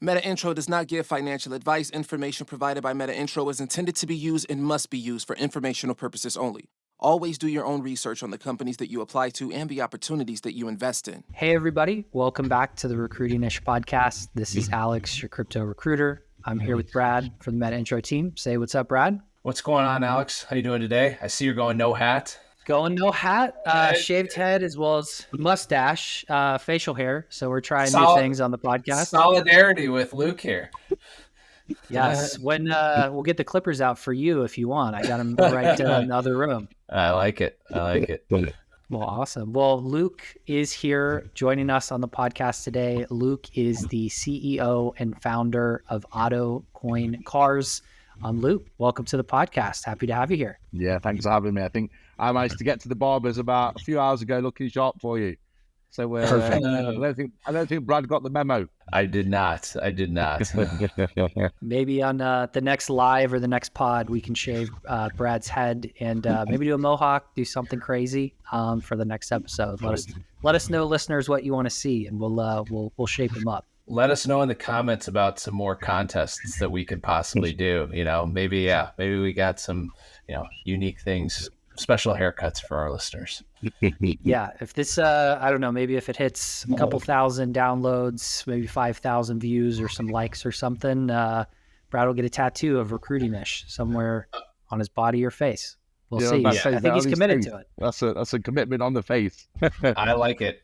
Metaintro does not give financial advice. Information provided by Metaintro is intended to be used and must be used for informational purposes only. Always do your own research on the companies that you apply to and the opportunities that you invest in. Hey, everybody. Welcome back to the Recruiting-ish podcast. This is Alex, your crypto recruiter. I'm here with Brad from the Metaintro team. Say what's up, Brad. What's going on, Alex? How you doing today? I see you're going no hat. Going no hat, shaved head, as well as mustache, facial hair. So we're trying new things on the podcast. Solidarity with Luke here. Yes. When we'll get the clippers out for you if you want. I got them right in the other room. I like it. Well, awesome. Well, Luke is here joining us on the podcast today. Luke is the CEO and founder of AutoCoinCars. Luke, welcome to the podcast. Happy to have you here. Yeah, thanks for having me. I think I managed to get to the barbers about a few hours ago looking sharp for you. So Perfect. I don't think Brad got the memo. I did not. Maybe on the next live or the next pod, we can shave Brad's head and maybe do a mohawk, do something crazy for the next episode. Let us know, listeners, what you want to see, and we'll shape him up. Let us know in the comments about some more contests that we could possibly do. Maybe we got some, unique things, special haircuts for our listeners. Yeah, if this, I don't know, maybe if it hits a couple thousand downloads, maybe 5,000 views or some likes or something, Brad will get a tattoo of Recruiting-ish somewhere on his body or face. We'll see. I think he's committed to it. That's a commitment on the face. I like it.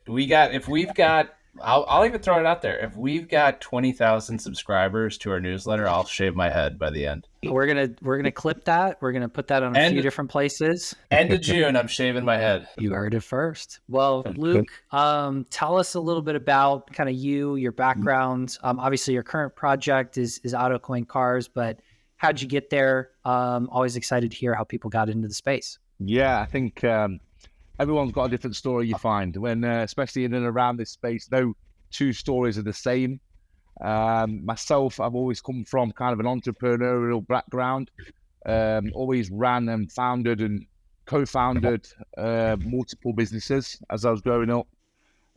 I'll even throw it out there. If we've got 20,000 subscribers to our newsletter, I'll shave my head by the end. We're gonna clip that. We're gonna put that on a few different places. End of June, I'm shaving my head. You heard it first. Well, Luke, tell us a little bit about kind of your background. Obviously, your current project is AutoCoinCars, but how'd you get there? Always excited to hear how people got into the space. Yeah, I think everyone's got a different story. You find when, especially in and around this space, no two stories are the same. Myself, I've always come from kind of an entrepreneurial background. Always ran and founded and co-founded multiple businesses as I was growing up.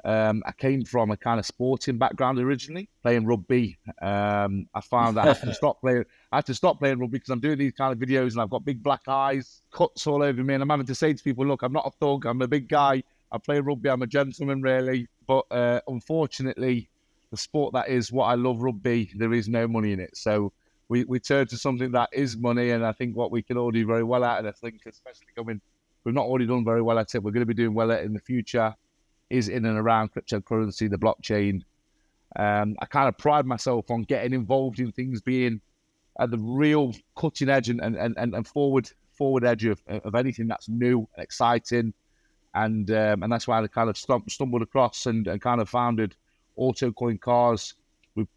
I came from a kind of sporting background originally, playing rugby. I found that I had to stop playing rugby because I'm doing these kind of videos and I've got big black eyes, cuts all over me, and I'm having to say to people, look, I'm not a thug, I'm a big guy, I play rugby, I'm a gentleman really, but unfortunately, the sport that is what I love, rugby, there is no money in it. So we turned to something that is money, and I think what we can all do very well at, and I think especially we've not already done very well at it, we're going to be doing well at it in the future, is in and around cryptocurrency, the blockchain. I kind of pride myself on getting involved in things being at the real cutting edge and forward edge of anything that's new and exciting. And that's why I kind of stumbled across and kind of founded AutoCoinCars.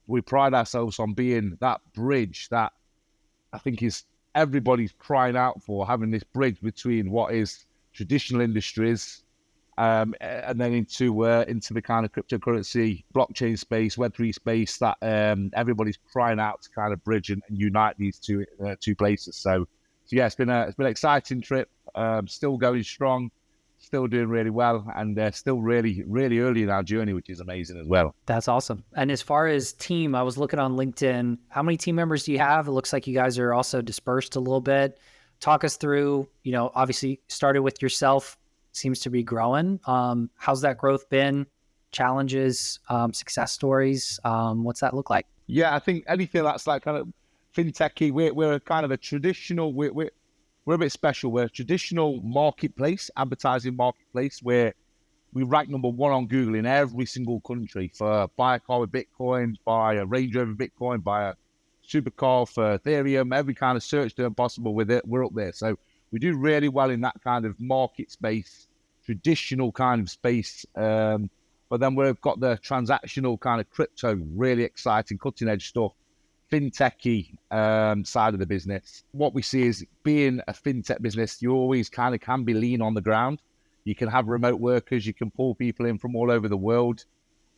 We pride ourselves on being that bridge that I think is everybody's crying out for, having this bridge between what is traditional industries and then into the kind of cryptocurrency, blockchain space, Web3 space that everybody's crying out to kind of bridge and unite these two places. So yeah, it's been an exciting trip. Still going strong, still doing really well, and still really, really early in our journey, which is amazing as well. That's awesome. And as far as team, I was looking on LinkedIn. How many team members do you have? It looks like you guys are also dispersed a little bit. Talk us through, obviously started with yourself, seems to be growing. How's that growth been? Challenges, success stories? What's that look like? Yeah, I think anything that's like kind of fintechy, we're kind of a traditional, we're a bit special. We're a traditional marketplace, advertising marketplace, where we rank number one on Google in every single country for buy a car with Bitcoin, buy a Range Rover Bitcoin, buy a supercar for Ethereum, every kind of search term possible with it, we're up there. So we do really well in that kind of market space, traditional kind of space. But then we've got the transactional kind of crypto, really exciting, cutting edge stuff, fintechy side of the business. What we see is being a fintech business, you always kind of can be lean on the ground. You can have remote workers, you can pull people in from all over the world.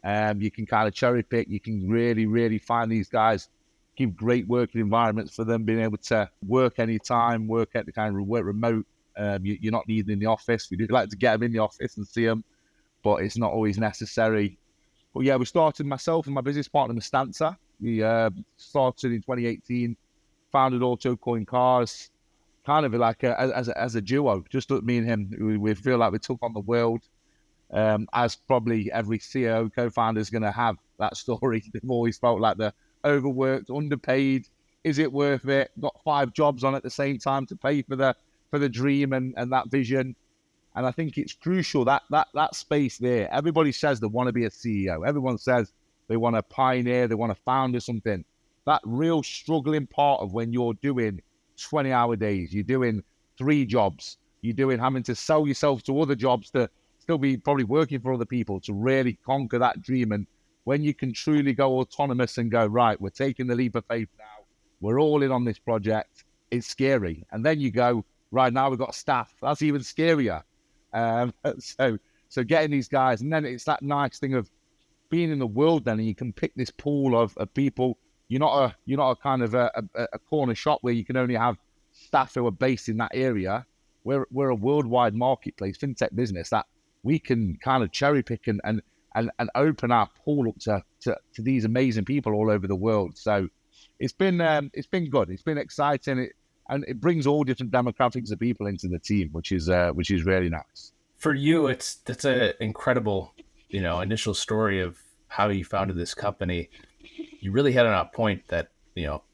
You can kind of cherry pick, you can really, really find these guys, give great working environments for them, being able to work anytime, work at the kind of work remote. You're not needed in the office. We do like to get them in the office and see them, but it's not always necessary. But yeah, we started, myself and my business partner, Metaintro. We started in 2018, founded AutoCoinCars, kind of like as a duo, just me and him. We feel like we took on the world, as probably every CEO co-founder is going to have that story. They've always felt like they're overworked, underpaid. Is it worth it? Got 5 jobs on at the same time to pay for the dream and that vision. And I think it's crucial that space there. Everybody says they want to be a CEO. Everyone says they want to pioneer, they want to found or something. That real struggling part of when you're doing 20-hour days, you're doing 3 jobs, you're doing having to sell yourself to other jobs to still be probably working for other people to really conquer that dream. And when you can truly go autonomous and go, right, we're taking the leap of faith now, we're all in on this project, it's scary. And then you go, right, now we've got staff. That's even scarier. So getting these guys, and then it's that nice thing of being in the world then, and you can pick this pool of people. You're not a kind of a corner shop where you can only have staff who are based in that area. We're a worldwide marketplace, fintech business that we can kind of cherry pick and open our pool up to these amazing people all over the world. So it's been good. It's been exciting. And it brings all different demographics of people into the team, which is really nice. For you, that's an incredible, initial story of how you founded this company. You really hit on a point that,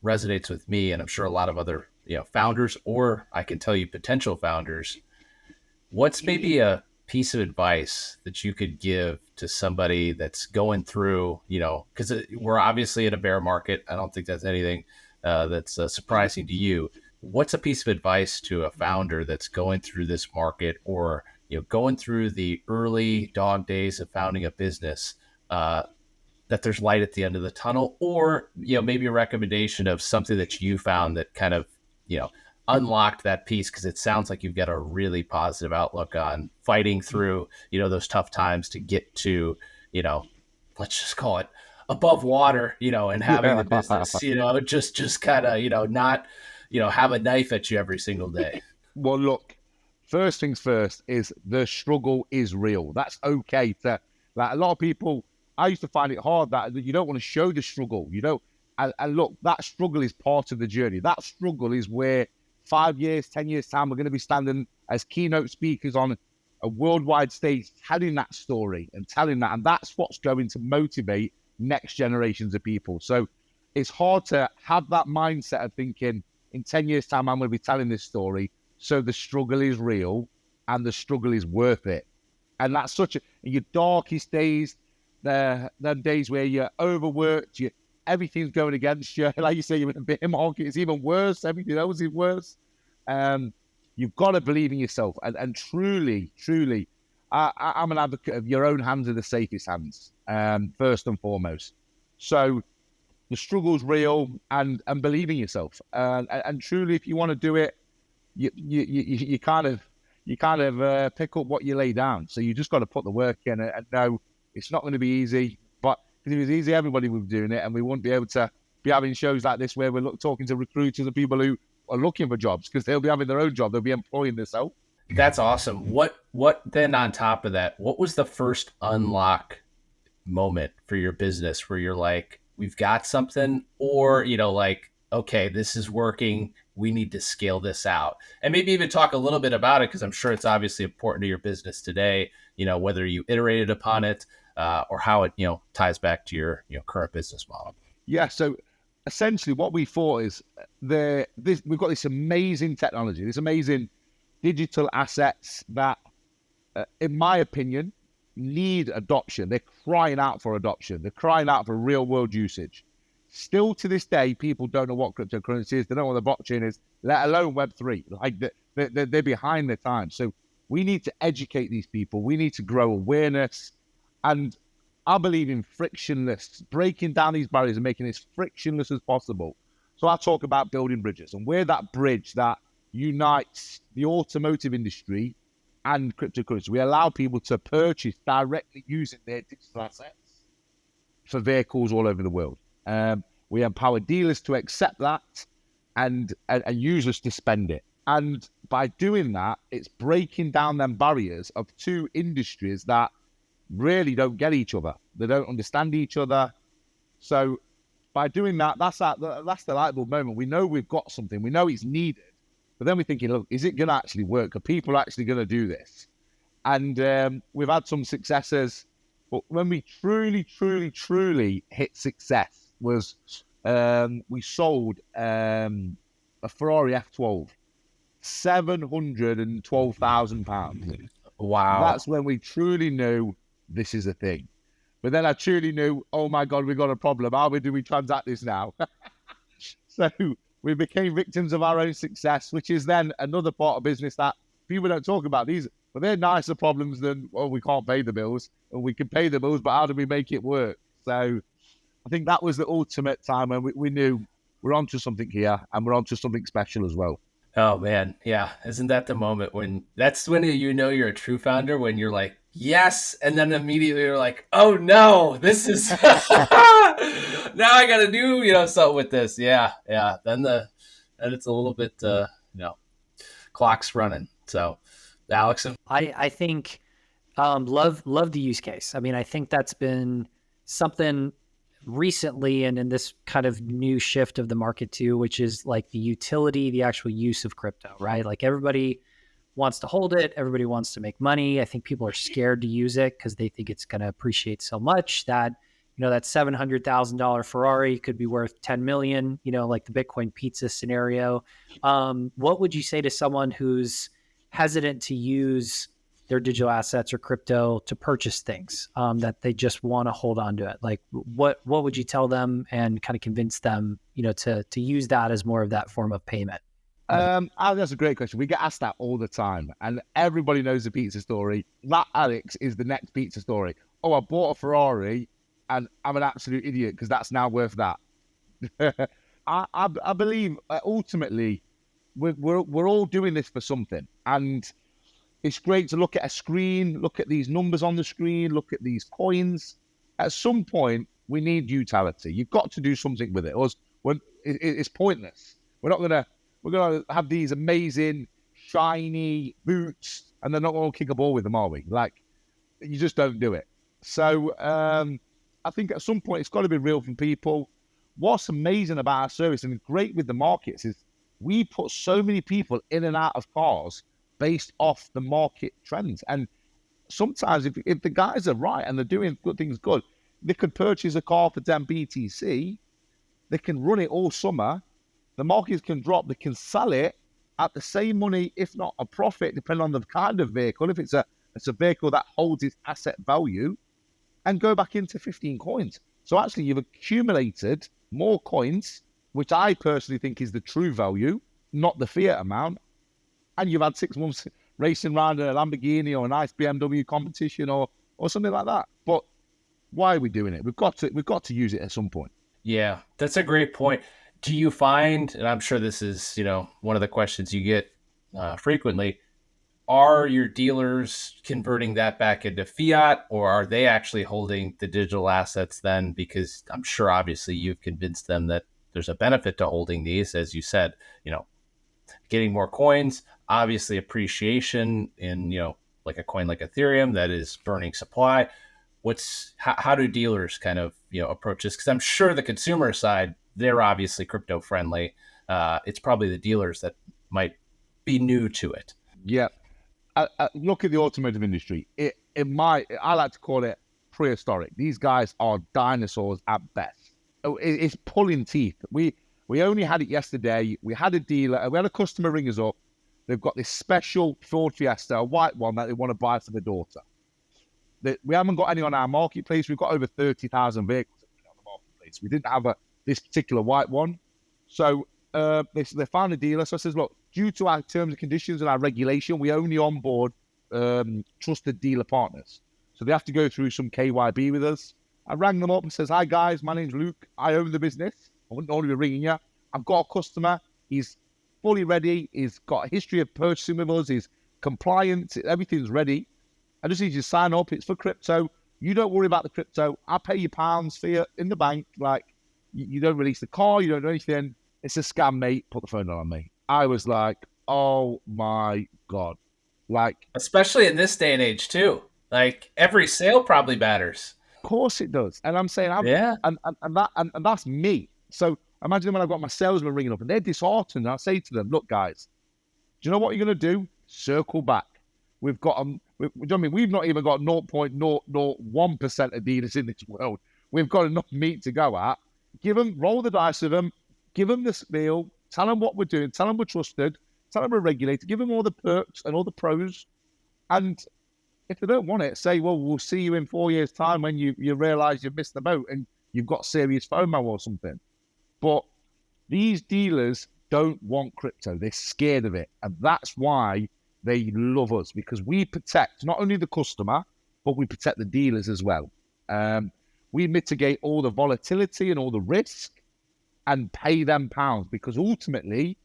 resonates with me, and I'm sure a lot of other, founders, or I can tell you potential founders. What's maybe a piece of advice that you could give to somebody that's going through, because we're obviously in a bear market. I don't think that's anything that's surprising to you. What's a piece of advice to a founder that's going through this market, or going through the early dog days of founding a business, that there's light at the end of the tunnel, or maybe a recommendation of something that you found that kind of unlocked that piece? Because it sounds like you've got a really positive outlook on fighting through those tough times to get to let's just call it above water, and having the business just kind of not have a knife at you every single day. Well, look, first things first is the struggle is real. That's okay. Like a lot of people, I used to find it hard that you don't want to show the struggle. And look, that struggle is part of the journey. That struggle is where 5 years, 10 years time, we're going to be standing as keynote speakers on a worldwide stage, telling that story and telling that. And that's what's going to motivate next generations of people. So it's hard to have that mindset of thinking, in 10 years' time, I'm going to be telling this story. So the struggle is real and the struggle is worth it. And that's in your darkest days, the days where you're overworked, everything's going against you. Like you say, you're in a bear market, it's even worse. Everything else is worse. You've got to believe in yourself. And truly, I'm an advocate of your own hands are the safest hands, first and foremost. So the struggle's real, and believe in yourself. And truly, if you want to do it, you kind of pick up what you lay down. So you just got to put the work in and know it's not going to be easy. But if it was easy, everybody would be doing it, and we wouldn't be able to be having shows like this where we're talking to recruiters and people who are looking for jobs, because they'll be having their own job. They'll be employing themselves. That's awesome. What then on top of that, what was the first unlock moment for your business where you're like, we've got something, or, okay, this is working, we need to scale this out? And maybe even talk a little bit about it, because I'm sure it's obviously important to your business today, whether you iterated upon it, or how it, ties back to your, current business model. Yeah. So essentially what we thought is we've got this amazing technology, this amazing digital assets that, in my opinion, need adoption. They're crying out for adoption. They're crying out for real world usage. Still to this day, people don't know what cryptocurrency is. They don't know what the blockchain is, let alone Web3. Like they're behind their time. So we need to educate these people. We need to grow awareness. And I believe in frictionless, breaking down these barriers and making it as frictionless as possible. So I talk about building bridges, and we're that bridge that unites the automotive industry and cryptocurrency. We allow people to purchase directly using their digital assets for vehicles all over the world. We empower dealers to accept that and users to spend it. And by doing that, it's breaking down them barriers of two industries that really don't get each other. They don't understand each other. So by doing that, that's the light bulb moment. We know we've got something. We know it's needed. But then we're thinking, look, is it going to actually work? Are people actually going to do this? And we've had some successes. But when we truly hit success was we sold a Ferrari F12, £712,000. Wow. That's when we truly knew this is a thing. But then I truly knew, oh my God, we got a problem. How do we transact this now? So we became victims of our own success, which is then another part of business that people don't talk about. These, but they're nicer problems than, well, we can't pay the bills, and we can pay the bills, but how do we make it work? So I think that was the ultimate time when we knew we're onto something here, and we're onto something special as well. Oh man, yeah. Isn't that the moment when you know you're a true founder, when you're like, yes, and then immediately you're like, oh no, this is now I gotta do something with this. Yeah. Then it's a little bit clock's running. So Alex, I think love the use case. I mean, I think that's been something recently and in this kind of new shift of the market too, which is like the utility, the actual use of crypto, right? Like everybody wants to hold it. Everybody wants to make money. I think people are scared to use it because they think it's going to appreciate so much that, that $700,000 Ferrari could be worth 10 million, like the Bitcoin pizza scenario. What would you say to someone who's hesitant to use their digital assets or crypto to purchase things that they just want to hold on to it? Like what would you tell them and kind of convince them, to use that as more of that form of payment? That's a great question. We get asked that all the time, and everybody knows the pizza story. That, Alex, is the next pizza story. Oh, I bought a Ferrari and I'm an absolute idiot because that's now worth that. I believe ultimately we're all doing this for something, and it's great to look at a screen, look at these numbers on the screen, look at these coins. At some point, we need utility. You've got to do something with it, or it's pointless. We're gonna have these amazing, shiny boots, and they're not going to kick a ball with them, are we? Like, you just don't do it. So I think at some point, it's got to be real from people. What's amazing about our service and great with the markets is we put so many people in and out of cars based off the market trends. And sometimes if the guys are right and they're doing good things good, they could purchase a car for 10 BTC, they can run it all summer, the markets can drop, they can sell it at the same money, if not a profit, depending on the kind of vehicle. If it's a vehicle that holds its asset value, and go back into 15 coins. So actually you've accumulated more coins, which I personally think is the true value, not the fiat amount. And you've had 6 months racing around a Lamborghini or a nice BMW competition or something like that. But why are we doing it? We've got to use it at some point. Yeah, that's a great point. Do you find, and I'm sure this is, one of the questions you get frequently, are your dealers converting that back into fiat, or are they actually holding the digital assets then? Because I'm sure obviously you've convinced them that there's a benefit to holding these, as you said, getting more coins, obviously appreciation in, like a coin like Ethereum that is burning supply. How do dealers kind of, approach this? Because I'm sure the consumer side, they're obviously crypto friendly. It's probably the dealers that might be new to it. Yeah. Look at the automotive industry. I like to call it prehistoric. These guys are dinosaurs at best. It's pulling teeth. We only had it yesterday. We had a customer ring us up. They've got this special Ford Fiesta, a white one that they want to buy for their daughter. We haven't got any on our marketplace. We've got over 30,000 vehicles on the marketplace. We didn't have this particular white one. So they found a dealer. So I says, look, due to our terms and conditions and our regulation, we only onboard trusted dealer partners. So they have to go through some KYB with us. I rang them up and says, hi guys, my name's Luke. I own the business. I wouldn't only be ringing you. I've got a customer. He's fully ready. He's got a history of purchasing with us. He's compliant. Everything's ready. I just need you to sign up. It's for crypto. You don't worry about the crypto. I'll pay you pounds for you in the bank. Like, you don't release the car. You don't do anything. It's a scam, mate. Put the phone on me. I was like, oh my God. Like, especially in this day and age too. Like, every sale probably matters. Of course it does. And I'm saying, Yeah. and that's me. So imagine when I've got my salesman ringing up and they're disheartened. I say to them, look, guys, do you know what you're going to do? Circle back. We've got we've not even got 0.001% of dealers in this world. We've got enough meat to go at. Roll the dice with them, give them the spiel, tell them what we're doing, tell them we're trusted, tell them we're regulated, give them all the perks and all the pros. And if they don't want it, say, well, we'll see you in 4 years' time when you realize you've missed the boat and you've got serious FOMO or something. But these dealers don't want crypto. They're scared of it. And that's why they love us, because we protect not only the customer, but we protect the dealers as well. We mitigate all the volatility and all the risk and pay them pounds, because ultimately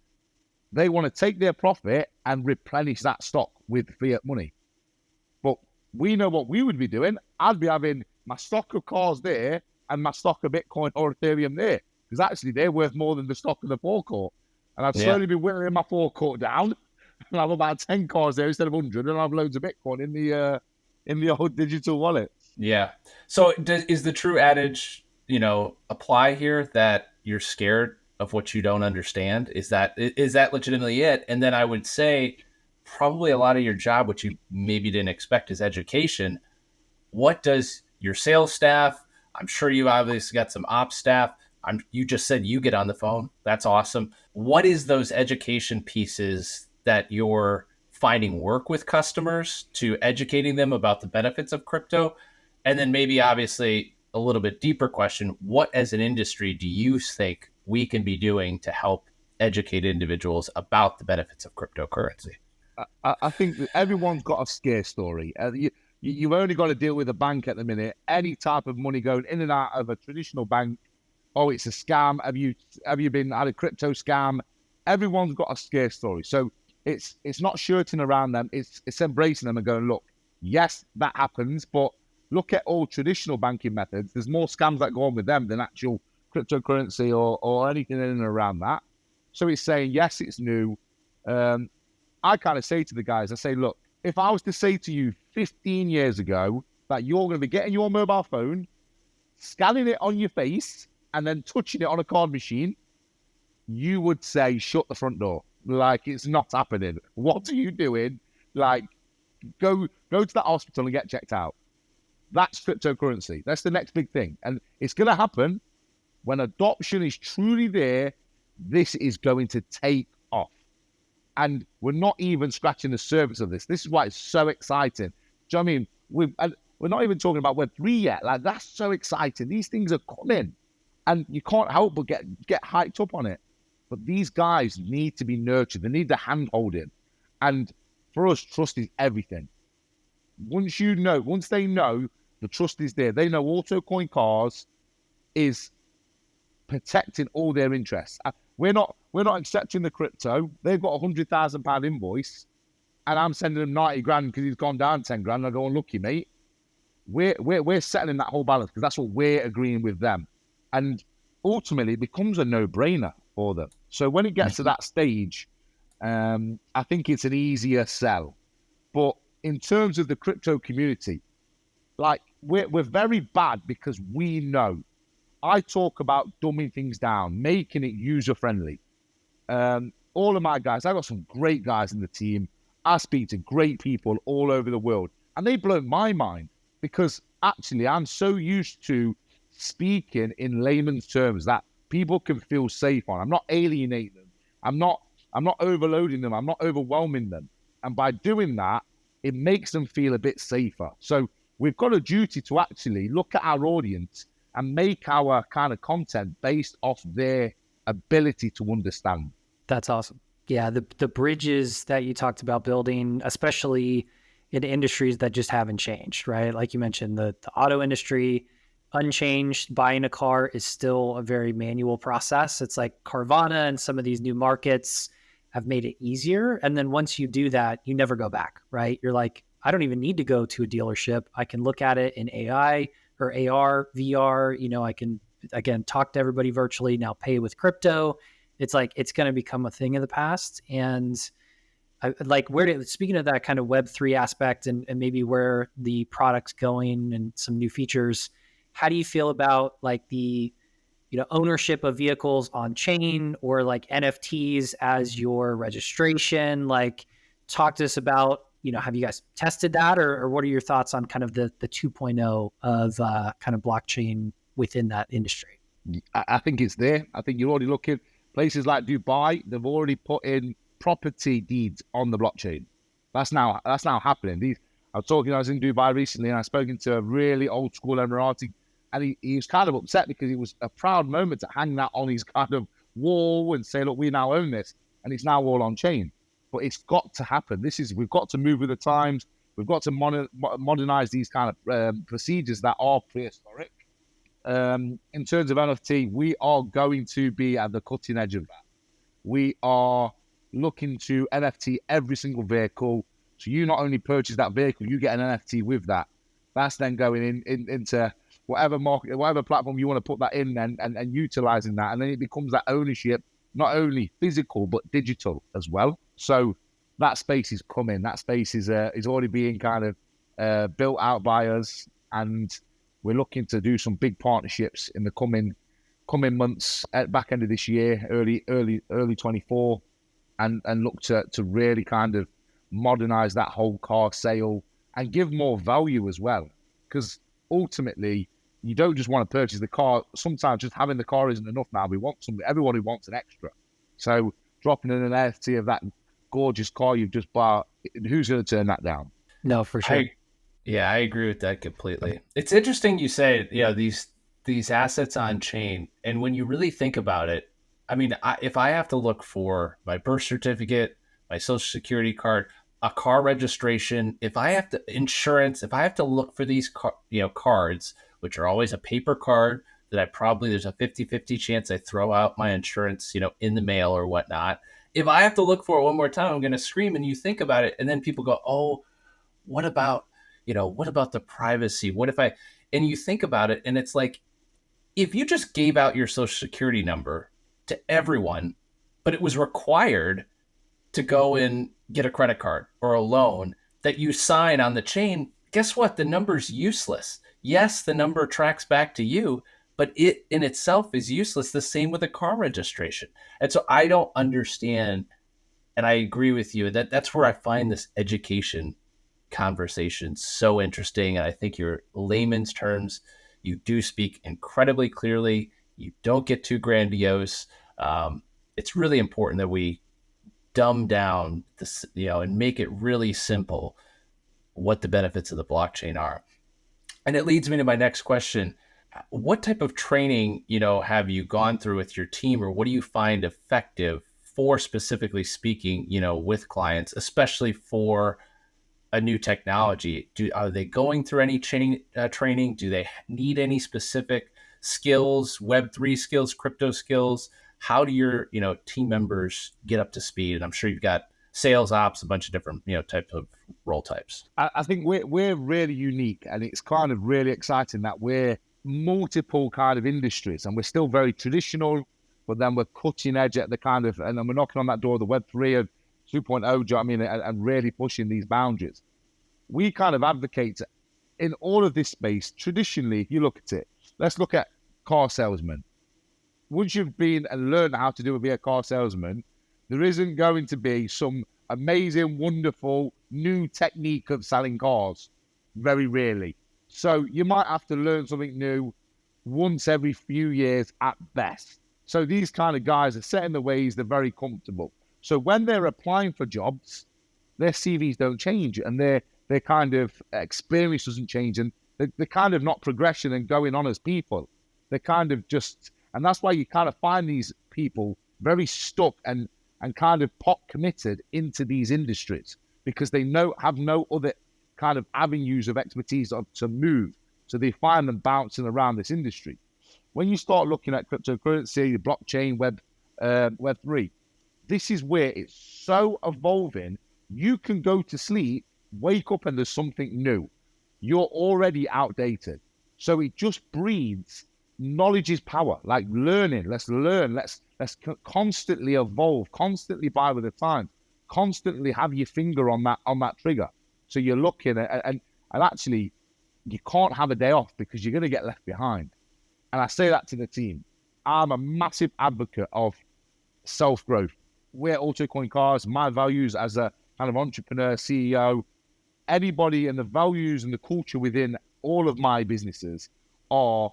they want to take their profit and replenish that stock with fiat money. But we know what we would be doing. I'd be having my stock of cars there and my stock of Bitcoin or Ethereum there, because actually they're worth more than the stock of the forecourt. And I'd slowly be whittling my forecourt down and have about 10 cars there instead of 100, and I have loads of Bitcoin in the old digital wallet. Yeah. So is the true adage, apply here, that you're scared of what you don't understand? Is that legitimately it? And then I would say probably a lot of your job, which you maybe didn't expect, is education. What does your sales staff, I'm sure you obviously got some ops staff, you just said you get on the phone. That's awesome. What is those education pieces that you're finding work with customers to educating them about the benefits of crypto? And then maybe obviously a little bit deeper question, what as an industry do you think we can be doing to help educate individuals about the benefits of cryptocurrency? I think that everyone's got a scare story. You've only got to deal with a bank at the minute. Any type of money going in and out of a traditional bank, oh, it's a scam. Have you been at a crypto scam? Everyone's got a scare story. So it's not shirting around them. It's embracing them and going, look, yes, that happens, but look at all traditional banking methods. There's more scams that go on with them than actual cryptocurrency or anything in and around that. So it's saying, yes, it's new. I kind of say to the guys, I say, look, if I was to say to you 15 years ago that you're going to be getting your mobile phone, scanning it on your face, and then touching it on a card machine, you would say, shut the front door. Like, it's not happening. What are you doing? Like, go to that hospital and get checked out. That's cryptocurrency. That's the next big thing. And it's going to happen when adoption is truly there. This is going to take off. And we're not even scratching the surface of this. This is why it's so exciting. Do you know what I mean? We're not even talking about Web3 yet. Like, that's so exciting. These things are coming. And you can't help but get hyped up on it. But these guys need to be nurtured. They need the hand-holding. And for us, trust is everything. Once they know the trust is there, they know AutoCoinCars is protecting all their interests. We're not accepting the crypto. They've got £100,000 invoice, and I'm sending them 90 grand because he's gone down 10 grand. I go, unlucky, mate. We're settling that whole balance because that's what we're agreeing with them. And ultimately, it becomes a no-brainer for them. So when it gets to that stage, I think it's an easier sell. But in terms of the crypto community, like, we're very bad because we know. I talk about dumbing things down, making it user-friendly. All of my guys, I've got some great guys in the team. I speak to great people all over the world, and they blow my mind because actually I'm so used to speaking in layman's terms that people can feel safe on. I'm not alienating them. I'm not overloading them. I'm not overwhelming them. And by doing that, it makes them feel a bit safer. So we've got a duty to actually look at our audience and make our kind of content based off their ability to understand. That's awesome. Yeah, the bridges that you talked about building, especially in industries that just haven't changed, right? Like you mentioned, the auto industry, unchanged. Buying a car is still a very manual process. It's like Carvana and some of these new markets have made it easier. And then once you do that, you never go back, right? You're like, I don't even need to go to a dealership. I can look at it in AI or AR, VR. I can, again, talk to everybody virtually, now pay with crypto. It's like, it's going to become a thing of the past. And speaking of that kind of Web3 aspect and maybe where the product's going and some new features, how do you feel about like the, ownership of vehicles on chain or like NFTs as your registration? Like, talk to us about, have you guys tested that, or what are your thoughts on kind of the 2.0 of kind of blockchain within that industry? I think it's there. I think you're already looking places like Dubai. They've already put in property deeds on the blockchain. That's now happening. I was in Dubai recently, and I was spoken to a really old school Emirati, and he was kind of upset because it was a proud moment to hang that on his kind of wall and say, look, we now own this, and it's now all on chain. But it's got to happen. We've got to move with the times. We've got to modernize these kind of procedures that are prehistoric. In terms of NFT, we are going to be at the cutting edge of that. We are looking to NFT every single vehicle. So you not only purchase that vehicle, you get an NFT with that. That's then going into whatever market, whatever platform you want to put that in and utilizing that. And then it becomes that ownership, not only physical, but digital as well. So that space is coming. That space is already being kind of built out by us. And we're looking to do some big partnerships in the coming months, at back end of this year, early 24, and look to really kind of modernize that whole car sale and give more value as well. Because ultimately, you don't just want to purchase the car. Sometimes just having the car isn't enough now. Everybody wants an extra. So dropping in an NFT of that gorgeous car you've just bought, who's going to turn that down? No, for sure. I agree with that completely. It's interesting you say, these assets on chain. And when you really think about it, I mean, if I have to look for my birth certificate, my social security card, a car registration, if I have to insurance, if I have to look for these cards, which are always a paper card that there's a 50-50 chance I throw out my insurance, in the mail or whatnot. If I have to look for it one more time, I'm going to scream. And you think about it, and then people go, oh, what about the privacy? And you think about it, and it's like, if you just gave out your social security number to everyone, but it was required to go and get a credit card or a loan that you sign on the chain, guess what? The number's useless. Yes, the number tracks back to you, but it in itself is useless. The same with a car registration. And so I don't understand, and I agree with you, that's where I find this education conversation so interesting. And I think your layman's terms, you do speak incredibly clearly. You don't get too grandiose. It's really important that we dumb down this, and make it really simple what the benefits of the blockchain are. And it leads me to my next question. What type of training, have you gone through with your team, or what do you find effective for, specifically speaking, with clients, especially for a new technology? Are they going through any training? Do they need any specific skills, Web3 skills, crypto skills? How do your team members get up to speed? And I'm sure you've got sales ops, a bunch of different types of role types. I think we're really unique, and it's kind of really exciting that we're multiple kind of industries, and we're still very traditional, but then we're cutting edge at the kind of, and then we're knocking on that door of the Web3 of 2.0, do you know what I mean, and really pushing these boundaries. We kind of advocate in all of this space. Traditionally, if you look at it, let's look at car salesmen. Once you've been and learned how to be a car salesman, there isn't going to be some amazing, wonderful new technique of selling cars. Very rarely. So you might have to learn something new once every few years at best. So these kind of guys are set in the ways, they're very comfortable. So when they're applying for jobs, their CVs don't change, and their kind of experience doesn't change, and they're kind of not progression and going on as people. They're kind of just, and that's why you kind of find these people very stuck and kind of pot committed into these industries, because they have no other kind of avenues of expertise to move. So they find them bouncing around this industry. When you start looking at cryptocurrency, blockchain, Web3, this is where it's so evolving. You can go to sleep, wake up, and there's something new. You're already outdated. So it just breeds knowledge is power, like learning. Let's learn. Let's constantly evolve, constantly buy with the time, constantly have your finger on that trigger. So you're looking at, and actually, you can't have a day off because you're going to get left behind. And I say that to the team. I'm a massive advocate of self-growth. We're AutoCoinCars. My values as a kind of entrepreneur, CEO, anybody, and the values and the culture within all of my businesses are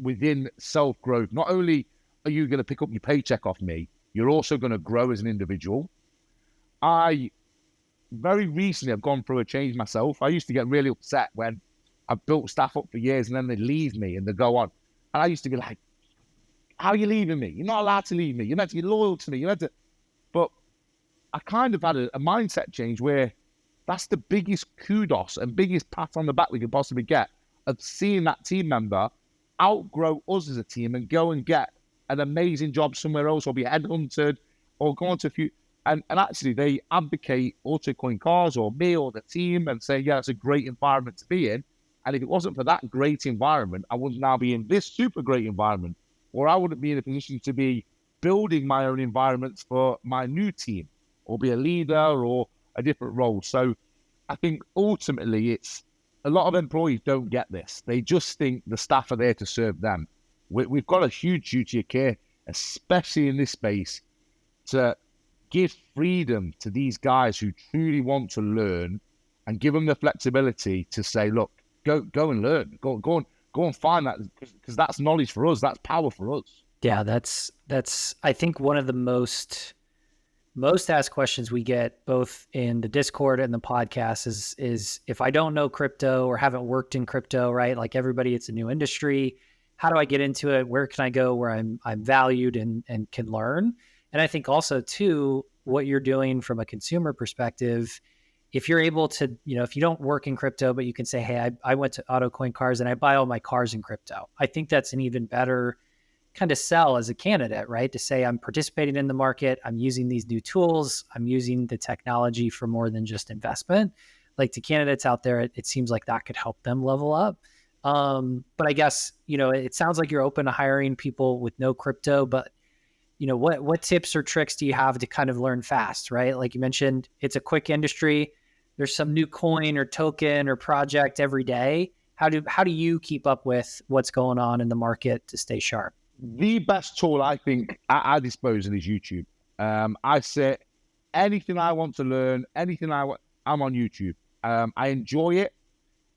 within self-growth. Not only are you going to pick up your paycheck off me, you're also going to grow as an individual. I very recently have gone through a change myself. I used to get really upset when I built staff up for years and then they leave me and they go on. And I used to be like, how are you leaving me? You're not allowed to leave me. You're meant to be loyal to me. You're meant to. But I kind of had a mindset change where that's the biggest kudos and biggest pat on the back we could possibly get of seeing that team member outgrow us as a team and go and get an amazing job somewhere else or be headhunted or go on to a few. And actually, they advocate AutoCoinCars or me or the team and say, yeah, it's a great environment to be in. And if it wasn't for that great environment, I would now be in this super great environment, or I wouldn't be in a position to be building my own environments for my new team or be a leader or a different role. So I think ultimately it's a lot of employees don't get this. They just think the staff are there to serve them. We've got a huge duty of care, especially in this space, to give freedom to these guys who truly want to learn and give them the flexibility to say, look, go and learn, go and find that, because that's knowledge for us, that's power for us. Yeah, that's I think one of the most asked questions we get both in the Discord and the podcast is if I don't know crypto or haven't worked in crypto, right? Like everybody, it's a new industry. How do I get into it? Where can I go where I'm valued and can learn? And I think also too, what you're doing from a consumer perspective, if you're able to, if you don't work in crypto, but you can say, hey, I went to AutoCoinCars and I buy all my cars in crypto. I think that's an even better kind of sell as a candidate, right? To say I'm participating in the market, I'm using these new tools, I'm using the technology for more than just investment. Like to candidates out there, it seems like that could help them level up. But I guess, it sounds like you're open to hiring people with no crypto, but what tips or tricks do you have to kind of learn fast, right? Like you mentioned, it's a quick industry. There's some new coin or token or project every day. How do you keep up with what's going on in the market to stay sharp? The best tool I think at our disposal is YouTube. I say anything I want to learn, anything I'm on YouTube. I enjoy it.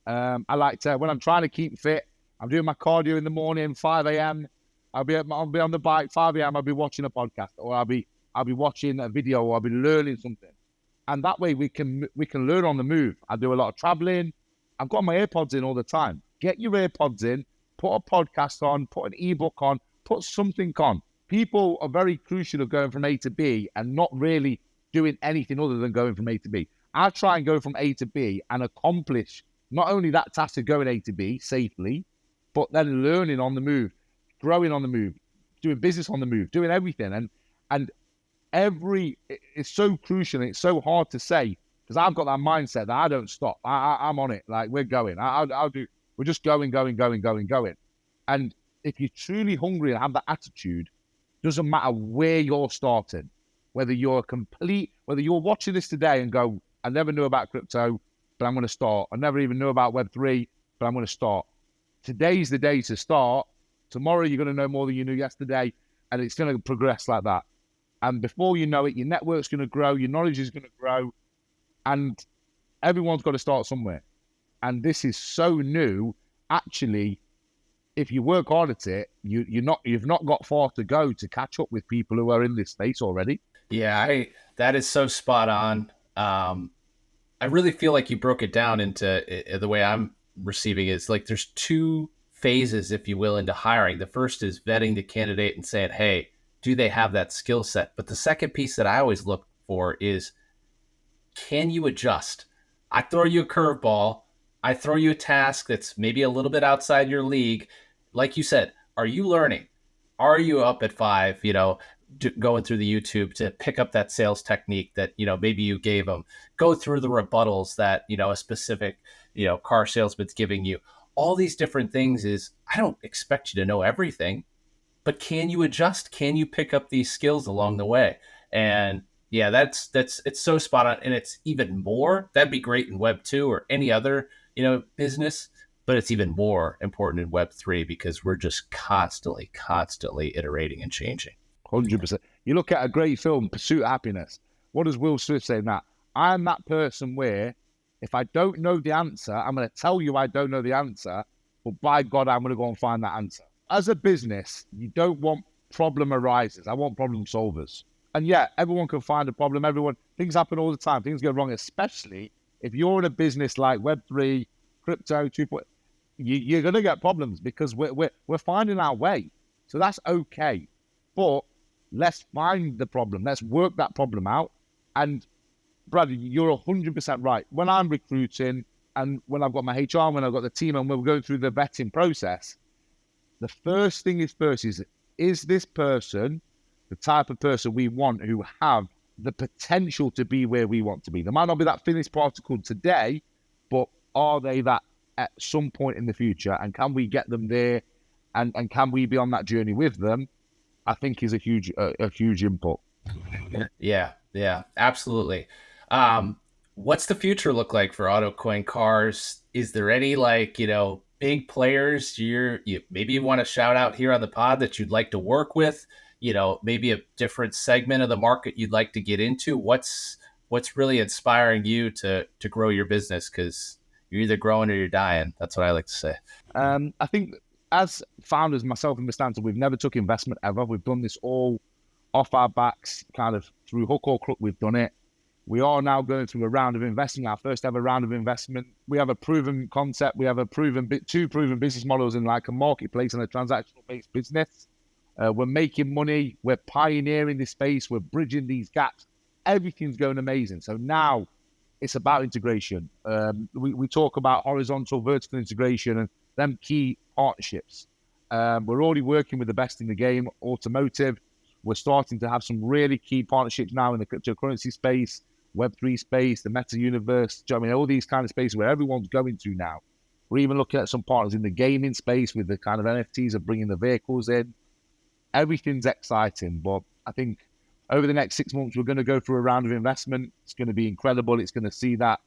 I like to, when I'm trying to keep fit, I'm doing my cardio in the morning, 5 a.m. I'll be on the bike, 5 a.m. I'll be watching a podcast, or I'll be watching a video, or I'll be learning something. And that way we can learn on the move. I do a lot of traveling. I've got my AirPods in all the time. Get your AirPods in, put a podcast on, put an ebook on, put something on. People are very crucial of going from A to B and not really doing anything other than going from A to B. I try and go from A to B and accomplish not only that task of going A to B safely, but then learning on the move, growing on the move, doing business on the move, doing everything. And it's so crucial and it's so hard to say because I've got that mindset that I don't stop. I'm on it. Like we're going. We're just going. And if you're truly hungry and have that attitude, doesn't matter where you're starting, whether you're watching this today and go, I never knew about crypto, but I'm going to start. I never even knew about Web3, but I'm going to start. Today's the day to start. Tomorrow, you're going to know more than you knew yesterday, and it's going to progress like that. And before you know it, your network's going to grow, your knowledge is going to grow, and everyone's got to start somewhere. And this is so new. Actually, if you work hard at it, you've not got far to go to catch up with people who are in this space already. Yeah, that is so spot on. I really feel like you broke it down into the way I'm receiving it. It's like there's two phases, if you will, into hiring. The first is vetting the candidate and saying, hey, do they have that skill set? But the second piece that I always look for is, can you adjust? I throw you a curveball. I throw you a task that's maybe a little bit outside your league. Like you said, are you learning? Are you up at 5, going through the YouTube to pick up that sales technique that, maybe you gave them? Go through the rebuttals that, a specific, car salesman's giving you. All these different things is, I don't expect you to know everything, but can you adjust? Can you pick up these skills along the way? And yeah, it's so spot on. And it's even more, that'd be great in Web 2 or any other, business, but it's even more important in Web3 because we're just constantly iterating and changing. 100%. You look at a great film, Pursuit of Happiness. What does Will Smith say in that? I'm that person where if I don't know the answer, I'm going to tell you I don't know the answer, but by God, I'm going to go and find that answer. As a business, you don't want problem arisers. I want problem solvers. And yeah, everyone can find a problem. Things happen all the time. Things go wrong, especially if you're in a business like Web3, crypto 2.0, you're going to get problems because we're finding our way. So that's okay. But let's find the problem. Let's work that problem out. And Brad, you're 100% right. When I'm recruiting and when I've got my HR, when I've got the team and we're going through the vetting process, the first thing is this person the type of person we want who have the potential to be where we want to be? There might not be that finished particle today, but are they that at some point in the future? And can we get them there? And can we be on that journey with them? I think is a huge input. Yeah, absolutely. What's the future look like for AutoCoinCars? Is there any big players you maybe want to shout out here on the pod that you'd like to work with? Maybe a different segment of the market you'd like to get into. What's really inspiring you to grow your business? Because you're either growing or you're dying. That's what I like to say. I think as founders, myself and Metaintro, we've never took investment ever. We've done this all off our backs, kind of through hook or crook. We've done it. We are now going through a round of investing, our first ever round of investment. We have a proven concept. We have two proven business models in like a marketplace and a transactional-based business. We're making money. We're pioneering this space. We're bridging these gaps. Everything's going amazing. So now it's about integration. We talk about horizontal, vertical integration and them key partnerships. We're already working with the best in the game, automotive. We're starting to have some really key partnerships now in the cryptocurrency space, Web3 space, the meta universe. Do you know what I mean? All these kind of spaces where everyone's going to now. We're even looking at some partners in the gaming space with the kind of NFTs of bringing the vehicles in. Everything's exciting, but I think over the next 6 months, we're going to go through a round of investment. It's going to be incredible. It's going to see that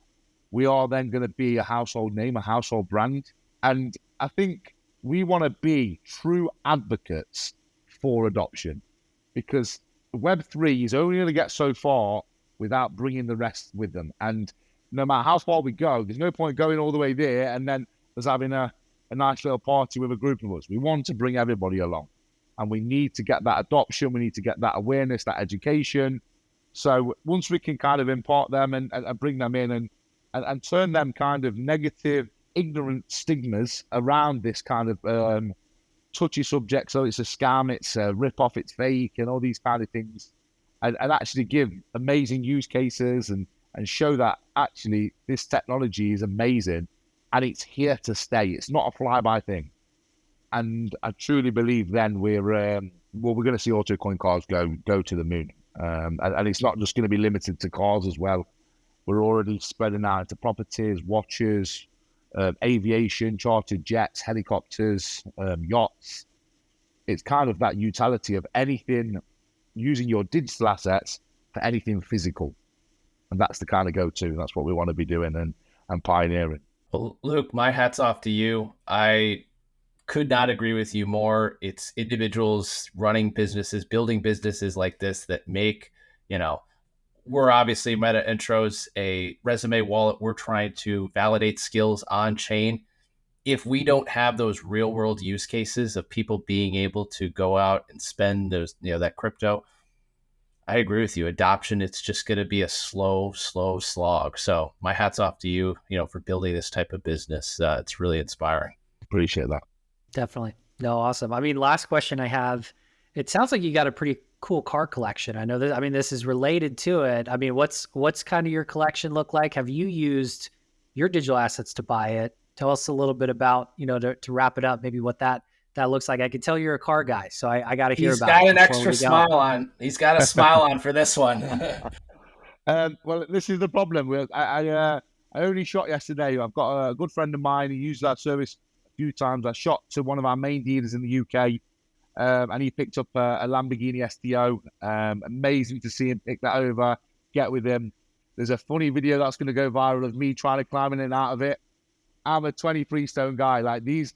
we are then going to be a household name, a household brand. And I think we want to be true advocates for adoption, because Web3 is only going to get so far without bringing the rest with them. And no matter how far we go, there's no point going all the way there and then there's having a nice little party with a group of us. We want to bring everybody along. And we need to get that adoption. We need to get that awareness, that education. So once we can kind of impart them and bring them in and turn them kind of negative, ignorant stigmas around this kind of touchy subject. So it's a scam, it's a rip-off, it's fake, and all these kind of things. And actually give amazing use cases and show that actually this technology is amazing and it's here to stay. It's not a fly-by thing. And I truly believe then we're going to see AutoCoinCars go to the moon. And it's not just going to be limited to cars as well. We're already spreading out into properties, watches, aviation, chartered jets, helicopters, yachts. It's kind of that utility of anything using your digital assets for anything physical. And that's the kind of go-to. That's what we want to be doing and pioneering. Well, Luke, my hat's off to you. I could not agree with you more. It's individuals running businesses, building businesses like this that make, we're obviously Metaintro's a resume wallet. We're trying to validate skills on chain. If we don't have those real world use cases of people being able to go out and spend those, that crypto, I agree with you. Adoption, it's just going to be a slow slog. So my hat's off to you, for building this type of business. It's really inspiring. Appreciate that. Definitely. No, awesome. I mean, last question I have, it sounds like you got a pretty cool car collection. I know that, this is related to it. What's kind of your collection look like? Have you used your digital assets to buy it? Tell us a little bit about, to wrap it up, maybe what that looks like. I can tell you're a car guy, so I got to hear about it. He's got an extra smile on. He's got a smile on for this one. Well, this is the problem. I only shot yesterday. I've got a good friend of mine who used that service a few times. I shot to one of our main dealers in the UK, and he picked up a Lamborghini STO. Amazing to see him pick that over, get with him. There's a funny video that's going to go viral of me trying to climb in and out of it. I'm a 23 stone guy. Like these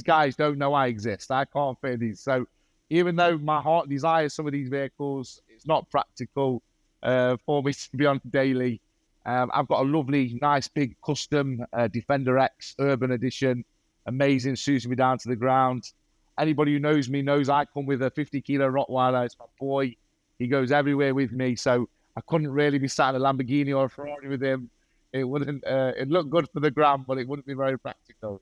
guys don't know I exist. I can't fit these. So even though my heart desires some of these vehicles, it's not practical for me to be on daily. I've got a lovely, nice, big custom Defender X Urban Edition. Amazing, suits me down to the ground. Anybody who knows me knows I come with a 50-kilo Rottweiler. It's my boy. He goes everywhere with me. So I couldn't really be sat in a Lamborghini or a Ferrari with him. It wouldn't. It looked good for the gram, but it wouldn't be very practical.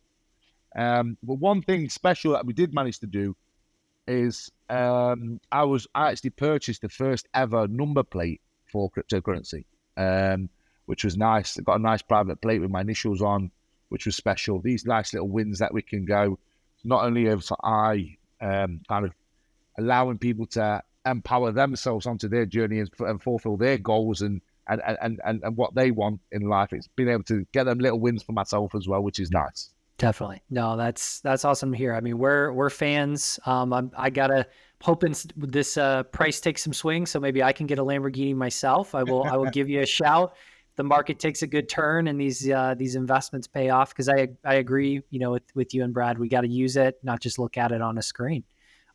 But one thing special that we did manage to do is I actually purchased the first ever number plate for cryptocurrency, which was nice. I got a nice private plate with my initials on, which was special. These nice little wins that we can go. Not only am I kind of allowing people to empower themselves onto their journey and fulfill their goals and what they want in life. It's been able to get them little wins for myself as well, which is nice. Definitely. No, that's awesome to hear. I mean, we're fans. I gotta hoping this price takes some swing, so maybe I can get a Lamborghini myself. I will give you a shout. The market takes a good turn and these investments pay off, because I agree, with you and Brad, we got to use it, not just look at it on a screen.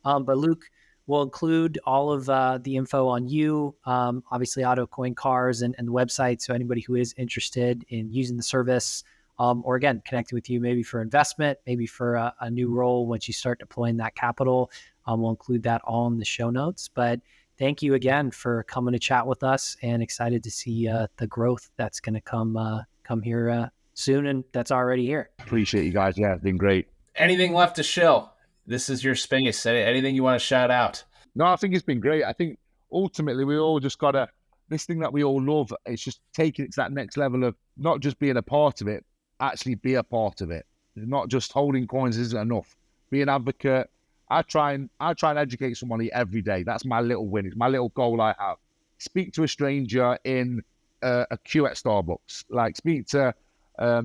But Luke, we'll include all of the info on you, obviously AutoCoinCars and the website. So anybody who is interested in using the service, or again, connecting with you maybe for investment, maybe for a new role once you start deploying that capital, we'll include that all in the show notes. But thank you again for coming to chat with us, and excited to see the growth that's going to come here soon, and that's already here. Appreciate you guys. Yeah, it's been great. Anything left to shill? This is your space. Anything you want to shout out? No, I think it's been great. I think ultimately we all just got to, this thing that we all love, it's just taking it to that next level of not just being a part of it, actually be a part of it. Not just holding coins isn't enough. Be an advocate. I try and educate somebody every day. That's my little win. It's my little goal I have. Speak to a stranger in a queue at Starbucks. Like speak to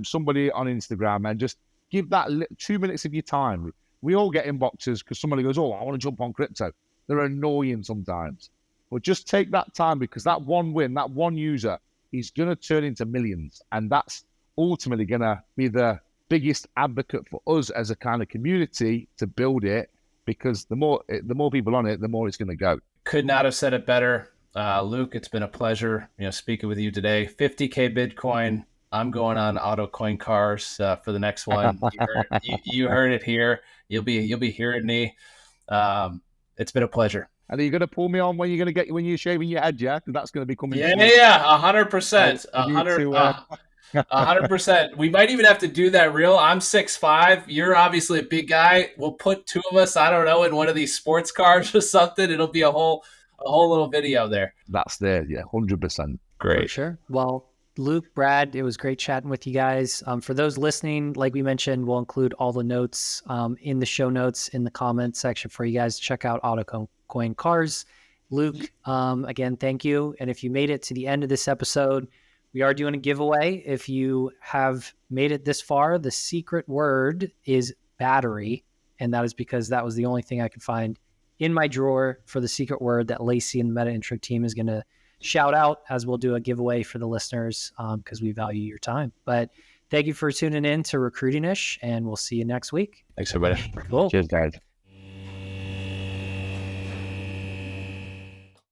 somebody on Instagram and just give that 2 minutes of your time. We all get inboxes because somebody goes, oh, I want to jump on crypto. They're annoying sometimes. But just take that time, because that one win, that one user, is going to turn into millions. And that's ultimately going to be the biggest advocate for us as a kind of community to build it, because the more people on it, the more it's going to go. Could not have said it better. Luke, it's been a pleasure, speaking with you today. 50K Bitcoin. I'm going on AutoCoinCars for the next one. You heard it here. You'll be hearing me. It's been a pleasure. And are you going to pull me on when you're shaving your head, yeah? That's going to be coming. Yeah, 100%. 100%. We might even have to do that real. I'm 6'5". You're obviously a big guy. We'll put two of us, I don't know, in one of these sports cars or something. It'll be a whole little video there. That's there, yeah, 100%. Great. For sure. Well, Luke, Brad, it was great chatting with you guys. For those listening, like we mentioned, we'll include all the notes in the show notes in the comments section for you guys to check out AutoCoinCars. Luke, again, thank you. And if you made it to the end of this episode, we are doing a giveaway. If you have made it this far, the secret word is battery. And that is because that was the only thing I could find in my drawer for the secret word that Lacey and the Metaintro team is going to shout out, as we'll do a giveaway for the listeners, because we value your time. But thank you for tuning in to Recruiting-ish, and we'll see you next week. Thanks, everybody. Cool. Cheers, guys.